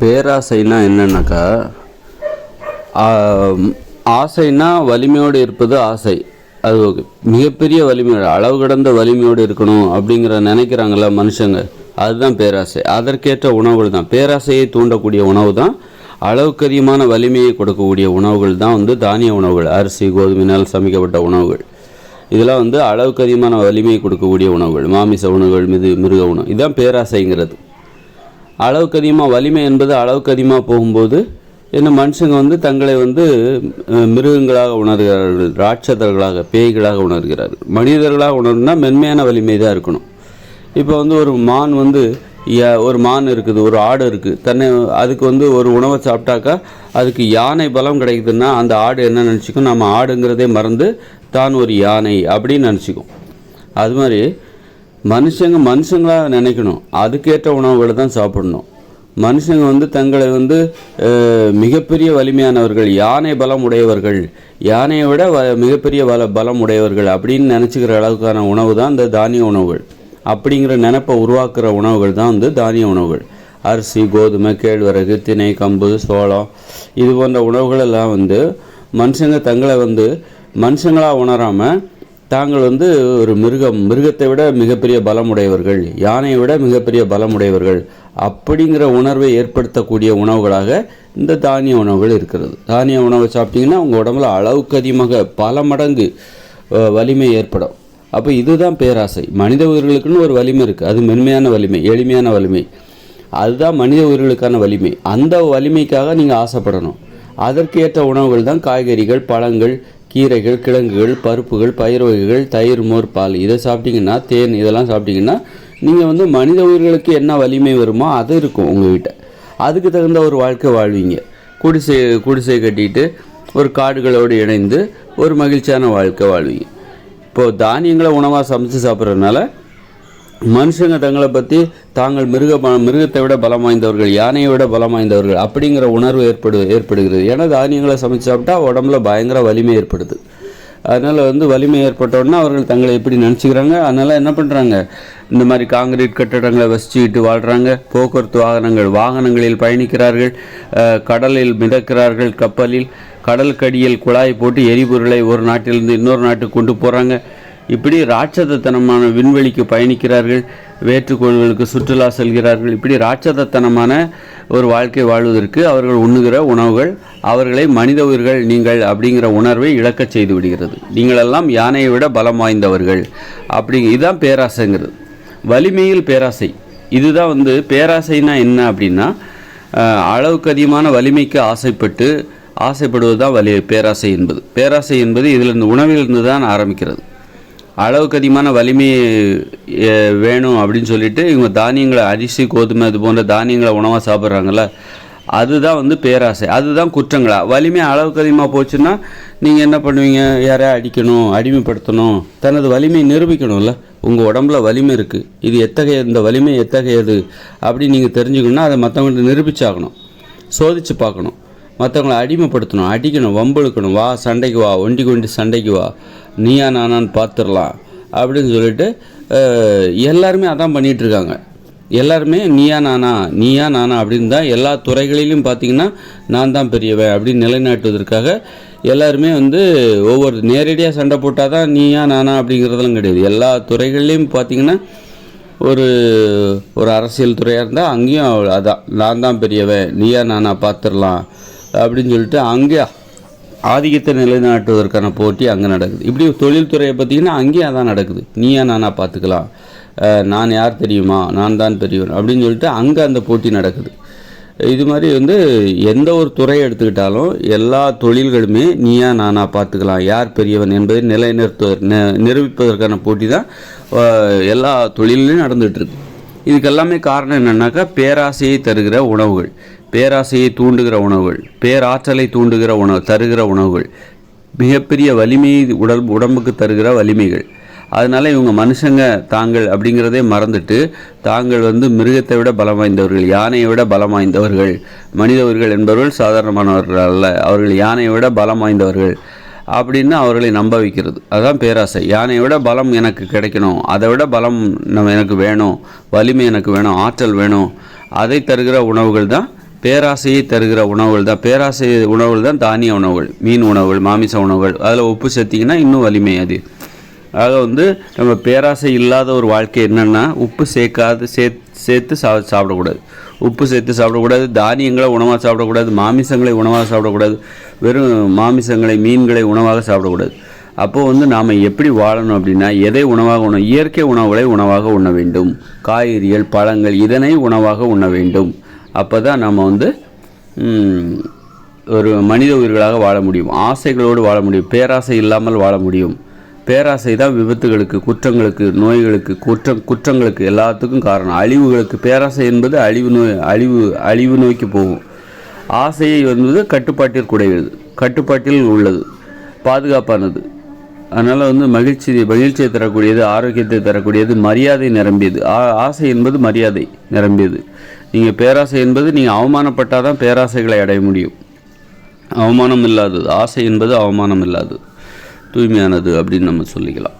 பேராசைனா என்னன்னாக்கா, ஆசைனா வலிமையோடு இருப்பது ஆசை. அது மிகப்பெரிய வலிமையோடு, அளவு கடந்த வலிமையோடு இருக்கணும் அப்படிங்கிற நினைக்கிறாங்கள்ல மனுஷங்க, அதுதான் பேராசை. அதற்கேற்ற உணவுகள் தான் பேராசையை தூண்டக்கூடிய உணவு தான். அளவுக்கு அதிகமான வலிமையை கொடுக்கக்கூடிய உணவுகள் தான் தானிய உணவுகள், அரிசி கோதுமையினால் சமைக்கப்பட்ட உணவுகள். இதெல்லாம் அளவுக்கு அதிகமான வலிமையை கொடுக்கக்கூடிய உணவுகள், மாமிச உணவுகள், மிருக உணவு. இதுதான் பேராசைங்கிறது. அளவுக்கு அதிகமாக வலிமை என்பது அளவுக்கு அதிகமாக போகும்போது என்ன, மனுஷங்க தங்களை மிருகங்களாக உணர்கிறார்கள், ராட்சதர்களாக, பேய்களாக உணர்கிறார்கள். மனிதர்களாக உணர்னா மென்மையான வலிமை தான் இருக்கணும். இப்போ ஒரு மான் ஒரு மான் இருக்குது, ஒரு ஆடு இருக்குது, அதுக்கு ஒரு உணவை சாப்பிட்டாக்கா அதுக்கு யானை பலம் கிடைக்குதுன்னா அந்த ஆடு என்ன நினச்சிக்கும், நம்ம ஆடுங்கிறதே மறந்து தான் ஒரு யானை அப்படின்னு நினச்சிக்கும். அது மாதிரி மனுஷங்களாக நினைக்கணும், அதுக்கேற்ற உணவுகளை தான் சாப்பிடணும். மனுஷங்க தங்களை மிகப்பெரிய வலிமையானவர்கள், யானை பலம் உடையவர்கள், யானையை விட மிகப்பெரிய பலம் உடையவர்கள் அப்படின்னு நினச்சிக்கிற அளவுக்கான உணவு தான் இந்த தானிய உணவுகள். அப்படிங்கிற நினைப்பை உருவாக்குற உணவுகள் தான் தானிய உணவுகள். அரிசி, கோதுமை, கேழ்வரகு, திணை, கம்பு, சோளம், இது போன்ற உணவுகள் எல்லாம் மனுஷங்க தங்களை மனுஷங்களாக உணராமல் தாங்கள் ஒரு மிருகத்தை விட மிகப்பெரிய பலமுடையவர்கள், யானையை விட மிகப்பெரிய பலமுடையவர்கள் அப்படிங்கிற உணர்வை ஏற்படுத்தக்கூடிய உணவுகளாக இந்த தானிய உணவுகள் இருக்கிறது. தானிய உணவை சாப்பிட்டிங்கன்னா உங்கள் உடம்புல அளவுக்கு அதிகமாக பல மடங்கு வலிமை ஏற்படும். அப்போ இதுதான் பேராசை. மனித உயிர்களுக்குன்னு ஒரு வலிமை இருக்குது, அது மென்மையான வலிமை, எளிமையான வலிமை. அதுதான் மனித உயிர்களுக்கான வலிமை. அந்த வலிமைக்காக நீங்கள் ஆசைப்படணும். அதற்கு ஏற்ற உணவுகள் தான் காய்கறிகள், பழங்கள், கீரைகள், கிழங்குகள், பருப்புகள், பயிர் வகைகள், தயிர், மோர், பால். இதை சாப்பிட்டிங்கன்னா, தேன், இதெல்லாம் சாப்பிட்டிங்கன்னா நீங்கள் மனித உயிர்களுக்கு என்ன வலிமை வருமோ அது இருக்கும் உங்கள்கிட்ட. அதுக்கு தகுந்த ஒரு வாழ்க்கை வாழ்வீங்க. குடிசை கட்டிட்டு ஒரு காடுகளோடு இணைந்து ஒரு மகிழ்ச்சியான வாழ்க்கை வாழ்வீங்க. இப்போது தானியங்களை உணவாக சமைச்சு சாப்பிட்றதுனால மனுஷங்க தங்களை பற்றி தாங்கள் மிருகத்தை விட பலம் வாய்ந்தவர்கள், யானையை விட பலம் வாய்ந்தவர்கள் அப்படிங்கிற உணர்வு ஏற்படுகிறது. ஏன்னா தானியங்களை சமைச்சு சாப்பிட்டா உடம்புல பயங்கர வலிமை ஏற்படுது. அதனால் வலிமை ஏற்பட்டோன்னா அவர்கள் தங்களை எப்படி நினச்சிக்கிறாங்க. அதனால் என்ன பண்ணுறாங்க, இந்த மாதிரி காங்கிரீட் கட்டடங்களை வசிச்சுக்கிட்டு வாழ்கிறாங்க. போக்குவரத்து வாகனங்களில் பயணிக்கிறார்கள், கடலில் மிதக்கிறார்கள், கப்பலில் கடலுக்கடியில் குழாய் போட்டு எரிபொருளை ஒரு நாட்டிலிருந்து இன்னொரு நாட்டுக்கு கொண்டு போகிறாங்க. இப்படி ராட்சதத்தனமான விண்வெளிக்கு பயணிக்கிறார்கள், வேற்றுக்கோள்களுக்கு சுற்றுலா செல்கிறார்கள். இப்படி ராட்சதத்தனமான ஒரு வாழ்க்கை வாழ்வதற்கு அவர்கள் உண்ணுகிற உணவுகள் அவர்களை மனித உயிர்கள் நீங்கள் அப்படிங்கிற உணர்வை இழக்கச் செய்து விடுகிறது. நீங்களெல்லாம் யானையை விட பலம் வாய்ந்தவர்கள் இதுதான் பேராசைங்கிறது. வலிமையில் பேராசை. இதுதான் பேராசைனா என்ன அப்படின்னா, அளவுக்கு அதிகமான வலிமைக்கு ஆசைப்படுவது தான் பேராசை என்பது. பேராசை என்பது இதிலிருந்து உணவிலிருந்து தான் ஆரம்பிக்கிறது. அளவுக்கு அதிகமான வலிமை வேணும் அப்படின்னு சொல்லிட்டு இவங்க தானியங்களை, அரிசி, கோதுமை, இது போன்ற தானியங்களை உணவாக சாப்பிட்றாங்கள்ல, அதுதான் பேராசை. அதுதான் குற்றங்களா. வலிமை அளவுக்கு அதிகமாக போச்சுன்னா நீங்கள் என்ன பண்ணுவீங்க, யாரையா அடிக்கணும், அடிமைப்படுத்தணும், தனது வலிமை நிரூபிக்கணும்ல. உங்கள் உடம்புல வலிமை இருக்குது, இந்த வலிமை எத்தகையது அப்படின்னு நீங்கள் தெரிஞ்சுக்கணுன்னா அதை மற்றவங்கள்ட்ட நிரூபிச்சாகணும், சோதித்து பார்க்கணும், மற்றவங்களை அடிமைப்படுத்தணும், அடிக்கணும், வம்பெழுக்கணும், வா சண்டைக்கு வா, ஒண்டி கொண்டு சண்டைக்கு வா, நீயா நானான்னு பார்த்துடலாம் அப்படின்னு சொல்லிட்டு எல்லாருமே அதான் பண்ணிகிட்ருக்காங்க. எல்லாருமே நீயா நானா அப்படின்னு தான் எல்லா துறைகளிலும் பார்த்திங்கன்னா நான் தான் பெரியவன் அப்படின்னு நிலைநாட்டுவதற்காக எல்லாருமே ஒவ்வொரு நேரடியாக சண்டை போட்டால் தான் நீயா நானா அப்படிங்கிறதெல்லாம் கிடையாது. எல்லா துறைகள்லேயும் பார்த்திங்கன்னா ஒரு அரசியல் துறையாக இருந்தால் அங்கேயும் அதான் நான் தான் பெரியவன், நீயா நானா பார்த்துடலாம் அப்படின்னு சொல்லிட்டு அங்கே ஆதிக்கத்தை நிலைநாட்டுவதற்கான போட்டி அங்கே நடக்குது. இப்படி தொழில்துறையை பார்த்திங்கன்னா அங்கேயும் அதான் நடக்குது. நீயா நானா பார்த்துக்கலாம், நான் யார் தெரியுமா, நான் தான் பெரியவன் அப்படின்னு சொல்லிட்டு அங்கே அந்த போட்டி நடக்குது. இது மாதிரி எந்த ஒரு துறையை எடுத்துக்கிட்டாலும் எல்லா தொழில்களுமே நீயா நானா பார்த்துக்கலாம், யார் பெரியவன் என்பதை நிரூபிப்பதற்கான போட்டி தான் எல்லா தொழிலையும் நடந்துகிட்ருக்கு. இதுக்கெல்லாமே காரணம் என்னென்னாக்கா, பேராசையை தருகிற உணவுகள், பேராசையை தூண்டுகிற உணவுகள், பேராற்றலை தருகிற உணவுகள், மிகப்பெரிய வலிமையை உடம்புக்கு தருகிற வலிமைகள். அதனால் இவங்க மனுஷங்க தாங்கள் அப்படிங்கிறதே மறந்துட்டு தாங்கள் மிருகத்தை விட பலம் வாய்ந்தவர்கள், யானையை விட பலம் வாய்ந்தவர்கள். மனித உயிர்கள் என்பவர்கள் சாதாரணமானவர்கள் அல்ல, அவர்கள் யானையை விட பலம் வாய்ந்தவர்கள் அப்படின்னு அவர்களை நம்ப வைக்கிறது. அதுதான் பேராசை. யானையை விட பலம் எனக்கு கிடைக்கணும், அதை விட பலம் எனக்கு வேணும், வலிமை எனக்கு வேணும், ஆற்றல் வேணும், அதை தருகிற உணவுகள் தான் பேராசையை தருகிற உணவுகள் தான். பேராசை உணவுகள் தான் தானிய உணவுகள், மீன் உணவுகள், மாமிச உணவுகள். அதில் உப்பு சேர்த்திங்கன்னா இன்னும் வலிமை அது. ஆக வந்து நம்ம பேராசை இல்லாத ஒரு வாழ்க்கை என்னென்னா, உப்பு சேர்த்து சாப்பிடக்கூடாது. உப்பு சேர்த்து சாப்பிடக்கூடாது, தானியங்களை உணவாக சாப்பிடக்கூடாது, மாமிசங்களை உணவாக சாப்பிடக்கூடாது, வெறும் மாமிசங்களை மீன்களை உணவாக சாப்பிடக்கூடாது. அப்போது வந்து நாம் எப்படி வாழணும் அப்படின்னா, எதை உணவாக இயற்கை உணவுகளை உணவாக உண்ண வேண்டும். காய்கறிகள், பழங்கள் இதனை உணவாக உண்ண வேண்டும். அப்போ தான் நம்ம வந்து ஒரு மனித உயிர்களாக வாழ முடியும். ஆசைகளோடு வாழ முடியும், பேராசை இல்லாமல் வாழ முடியும். பேராசை தான் விபத்துகளுக்கு, குற்றங்களுக்கு, நோய்களுக்கு, குற்றங்களுக்கு எல்லாத்துக்கும் காரணம். அழிவுகளுக்கு பேராசை என்பது அழிவு நோக்கி போகும். ஆசையை என்பது கட்டுப்பாட்டில் உள்ளது, பாதுகாப்பானது. அதனால் வந்து மகிழ்ச்சியை தரக்கூடியது, ஆரோக்கியத்தை தரக்கூடியது, மரியாதை நிரம்பியது. ஆசை என்பது மரியாதை நிரம்பியது. நீங்கள் பேராசை என்பது நீங்கள் அவமானப்பட்டால் தான் பேராசைகளை அடைய முடியும். அவமானம் இல்லாதது ஆசை என்பது, அவமானம் இல்லாதது, தூய்மையானது அப்படின்னு நம்ம சொல்லிக்கலாம்.